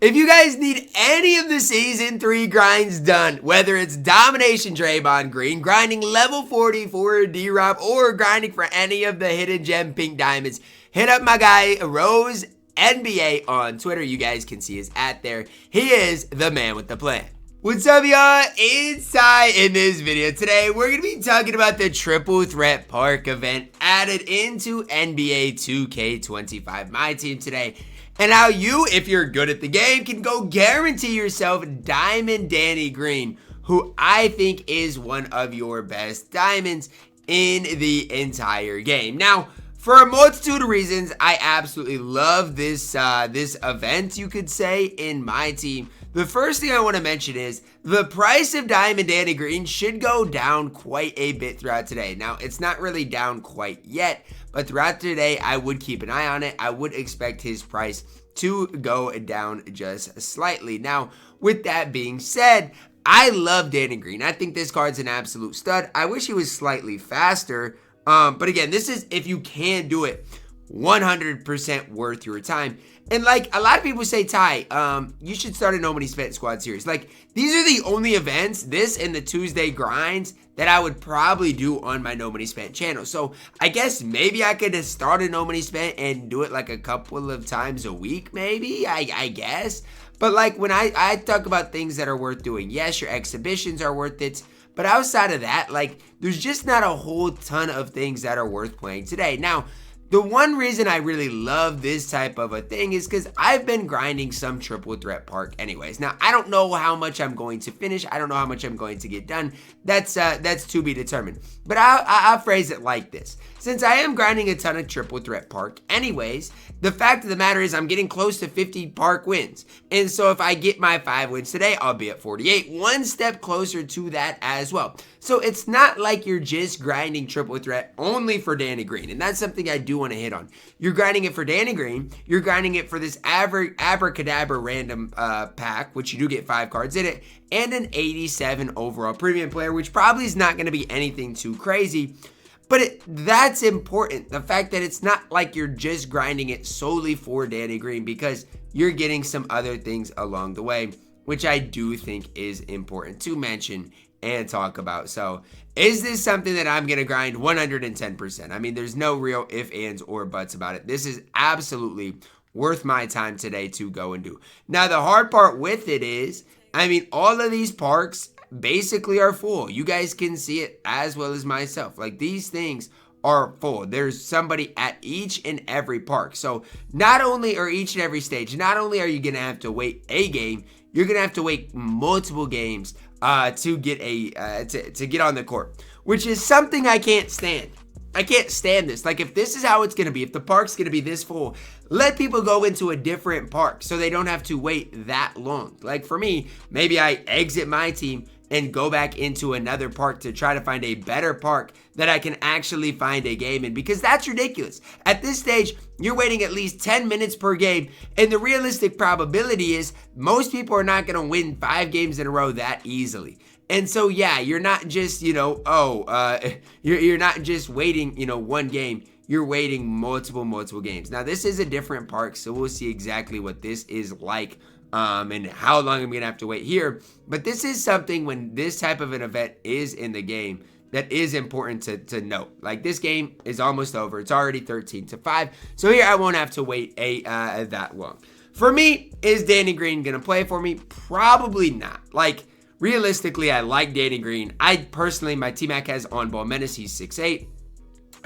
If you guys need any of the Season 3 grinds done, whether it's Domination Draymond Green, grinding level 40 for D-Rob, or grinding for any of the Hidden Gem Pink Diamonds, hit up my guy Rose NBA on Twitter. You guys can see his @ there. He is the man with the plan. What's up, y'all? It's Ty. In this video today, we're going to be talking about the Triple Threat Park event added into NBA 2K25 MyTEAM today, and how you, if you're good at the game, can go guarantee yourself Diamond Danny Green, who I think is one of your best diamonds in the entire game. Now, for a multitude of reasons, I absolutely love this event, you could say, in MyTEAM. The first thing I want to mention is the price of Diamond Danny Green should go down quite a bit throughout today. Now, it's not really down quite yet, but throughout today, I would keep an eye on it. I would expect his price to go down just slightly. Now, with that being said, I love Danny Green. I think this card's an absolute stud. I wish he was slightly faster. But again, this is, if you can do it, 100% worth your time. And like a lot of people say, Ty, you should start a No Money Spent squad series. Like, these are the only events, this and the Tuesday grinds, that I would probably do on my No Money Spent channel. So I guess maybe I could start a No Money Spent and do it like a couple of times a week, maybe, I guess. But like when I talk about things that are worth doing, yes, your exhibitions are worth it. But outside of that, like, there's just not a whole ton of things that are worth playing today. Now, the one reason I really love this type of a thing is because I've been grinding some Triple Threat Park anyways. Now, I don't know how much I'm going to finish. I don't know how much I'm going to get done. That's to be determined. But I'll phrase it like this. Since I am grinding a ton of Triple Threat Park anyways, the fact of the matter is I'm getting close to 50 Park wins. And so if I get my 5 wins today, I'll be at 48. One step closer to that as well. So it's not like you're just grinding Triple Threat only for Danny Green. And that's something I do want to hit on. You're grinding it for Danny Green. You're grinding it for this Abracadabra random pack, which you do get 5 cards in it, and an 87 overall premium player, which probably is not going to be anything too crazy. But that's important. The fact that it's not like you're just grinding it solely for Danny Green, because you're getting some other things along the way, which I do think is important to mention and talk about. So is this something that I'm going to grind 110%? I mean, there's no real ifs, ands, or buts about it. This is absolutely worth my time today to go and do. Now, the hard part with it is, I mean, all of these parks basically are full. You guys can see it as well as myself. Like, these things are full. There's somebody at each and every park. So not only are each and every stage, not only are you going to have to wait a game, you're going to have to wait multiple games to get to get on the court, which is something I can't stand. I can't stand this. Like, if this is how it's going to be, if the park's going to be this full, let people go into a different park so they don't have to wait that long. Like, for me, maybe I exit my team and go back into another park to try to find a better park that I can actually find a game in, because that's ridiculous. At this stage, you're waiting at least 10 minutes per game, and the realistic probability is most people are not going to win 5 games in a row that easily. And so, yeah, you're not just, you're not just waiting, one game. You're waiting multiple games. Now, this is a different park, so we'll see exactly what this is like and how long I'm going to have to wait here. But this is something, when this type of an event is in the game, that is important to note. Like, this game is almost over. It's already 13-5. So here I won't have to wait that long. For me, is Danny Green going to play for me? Probably not. Like, realistically, I like Danny Green. I personally, my T-Mac has on-ball menace. He's 6'8".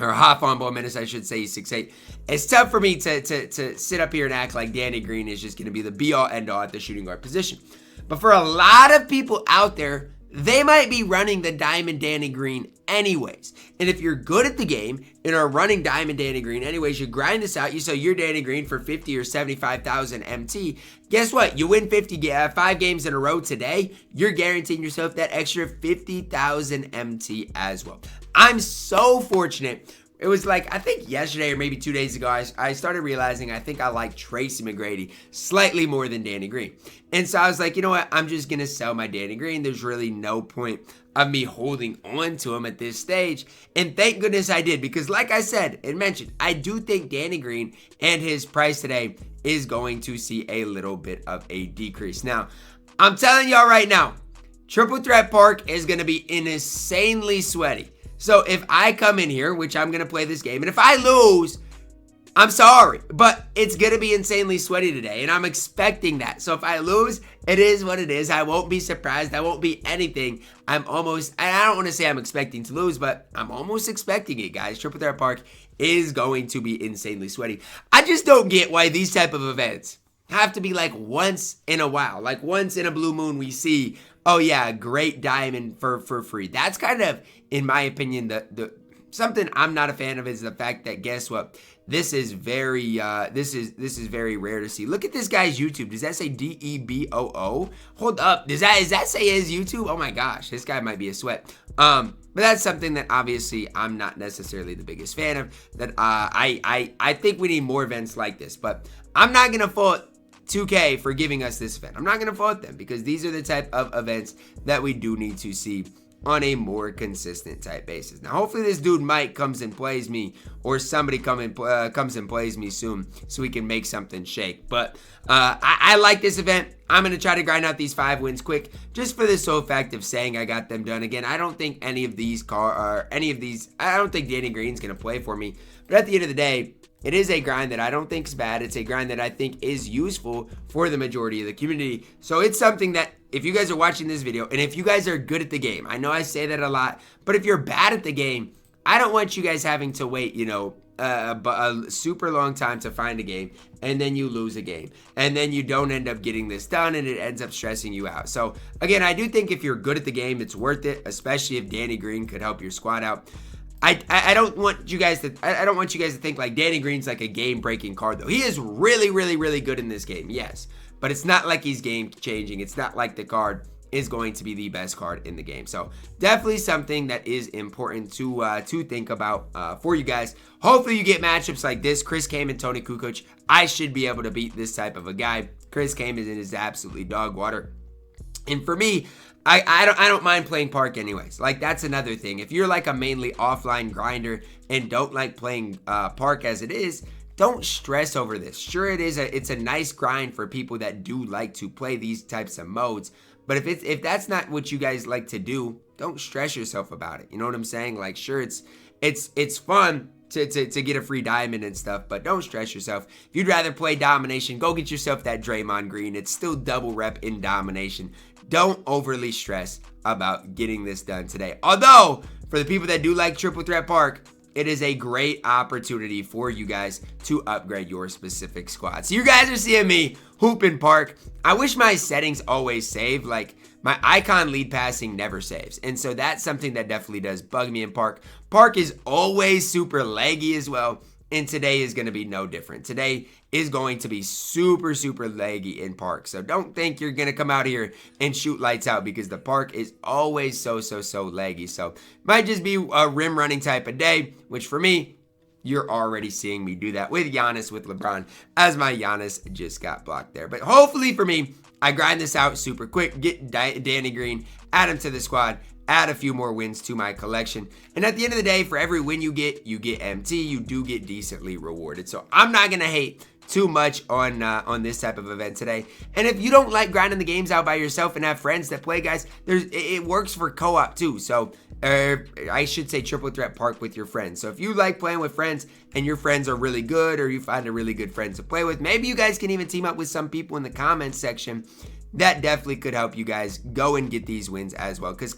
Or half on-ball menace, I should say. He's 6'8". It's tough for me to sit up here and act like Danny Green is just going to be the be-all, end-all at the shooting guard position. But for a lot of people out there, they might be running the Diamond Danny Green anyways. And if you're good at the game and are running Diamond Danny Green anyways, you grind this out, you sell your Danny Green for 50 or 75,000 MT. Guess what? You win 5 games in a row today, you're guaranteeing yourself that extra 50,000 MT as well. I'm so fortunate. It was like, I think yesterday or maybe 2 days ago, I started realizing I think I like Tracy McGrady slightly more than Danny Green. And so I was like, you know what? I'm just going to sell my Danny Green. There's really no point of me holding on to him at this stage. And thank goodness I did, because like I said and mentioned, I do think Danny Green and his price today is going to see a little bit of a decrease. Now, I'm telling y'all right now, Triple Threat Park is going to be insanely sweaty. So if I come in here, which I'm going to play this game, and if I lose, I'm sorry, but it's going to be insanely sweaty today, and I'm expecting that. So if I lose, it is what it is. I won't be surprised. I won't be anything. I don't want to say I'm expecting to lose, but I'm almost expecting it, guys. Triple Threat Park is going to be insanely sweaty. I just don't get why these type of events have to be like once in a while. Like once in a blue moon we see, oh yeah, great diamond for free. That's kind of, in my opinion, the something I'm not a fan of is the fact that, guess what? This is very this is very rare to see. Look at this guy's YouTube. Does that say DEBOO? Hold up. Does that say his YouTube? Oh my gosh, this guy might be a sweat. But that's something that obviously I'm not necessarily the biggest fan of. That I think we need more events like this. But I'm not gonna fault 2K for giving us this event. I'm not gonna fault them because these are the type of events that we do need to see on a more consistent type basis. Now, hopefully this dude Mike comes and plays me, or somebody comes and plays me soon so we can make something shake. But I like this event. I'm going to try to grind out these 5 wins quick just for the sole fact of saying I got them done. Again, I don't think I don't think Danny Green's going to play for me. But at the end of the day, it is a grind that I don't think is bad. It's a grind that I think is useful for the majority of the community. So it's something that if you guys are watching this video and if you guys are good at the game, I know I say that a lot, but if you're bad at the game, I don't want you guys having to wait, a super long time to find a game, and then you lose a game, and then you don't end up getting this done, and it ends up stressing you out. So again, I do think if you're good at the game, it's worth it, especially if Danny Green could help your squad out. I don't want you guys to think like Danny Green's like a game-breaking card, though. He is really, really, really good in this game, yes. But it's not like he's game-changing. It's not like the card is going to be the best card in the game. So definitely something that is important to think about for you guys. Hopefully you get matchups like this. Chris Kame and Tony Kukoc. I should be able to beat this type of a guy. Chris Kame is absolutely dog water. And for me, I don't mind playing Park anyways. Like, that's another thing. If you're like a mainly offline grinder and don't like playing Park as it is, don't stress over this. Sure, it's a nice grind for people that do like to play these types of modes. But if that's not what you guys like to do, don't stress yourself about it. You know what I'm saying? Like, sure, it's fun to get a free diamond and stuff, but don't stress yourself. If you'd rather play domination, go get yourself that Draymond Green. It's still double rep in domination. Don't overly stress about getting this done today. Although, for the people that do like Triple Threat Park, it is a great opportunity for you guys to upgrade your specific squad. So you guys are seeing me hoop in Park. I wish my settings always save. Like, my icon lead passing never saves. And so that's something that definitely does bug me in Park. Park is always super laggy as well. And today is going to be no different. Today is going to be super, super laggy in Park. So don't think you're going to come out here and shoot lights out because the Park is always so laggy. So might just be a rim running type of day, which for me, you're already seeing me do that with Giannis, with LeBron, as my Giannis just got blocked there. But hopefully for me, I grind this out super quick, get Danny Green, add him to the squad, add a few more wins to my collection. And at the end of the day, for every win you get MT. You do get decently rewarded. So I'm not going to hate too much on this type of event today. And if you don't like grinding the games out by yourself and have friends that play, guys, it works for co-op too. So I should say Triple Threat Park with your friends. So if you like playing with friends and your friends are really good, or you find a really good friend to play with, maybe you guys can even team up with some people in the comments section. That definitely could help you guys go and get these wins as well. Because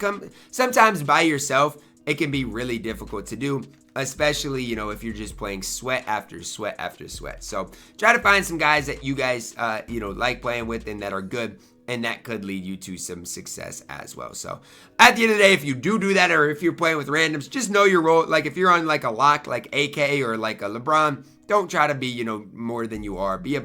sometimes by yourself, it can be really difficult to do, especially, if you're just playing sweat after sweat after sweat. So try to find some guys that you guys, like playing with and that are good, and that could lead you to some success as well. So at the end of the day, if you do that, or if you're playing with randoms, just know your role. Like if you're on like a lock, like AK or like a LeBron, don't try to be, more than you are. Be a,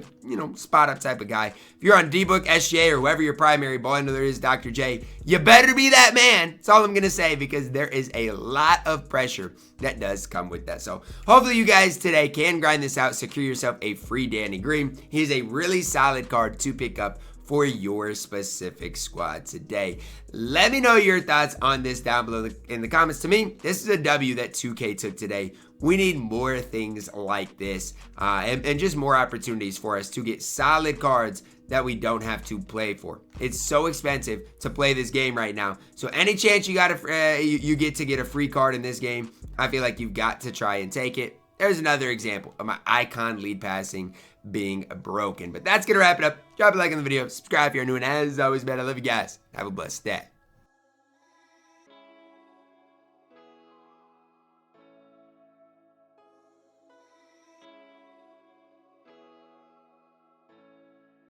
spot up type of guy. If you're on D-Book, SJ, or whoever your primary ball handler is, Dr. J, you better be that man. That's all I'm going to say, because there is a lot of pressure that does come with that. So hopefully you guys today can grind this out, secure yourself a free Danny Green. He is a really solid card to pick up for your specific squad today. Let me know your thoughts on this down below in the comments. To me, this is a W that 2K took today. We need more things like this and just more opportunities for us to get solid cards that we don't have to play for. It's so expensive to play this game right now. So any chance you get to get a free card in this game, I feel like you've got to try and take it. There's another example of my icon lead passing being broken. But that's going to wrap it up. Drop a like on the video. Subscribe if you're new. And as always, man, I love you guys. Have a blessed day.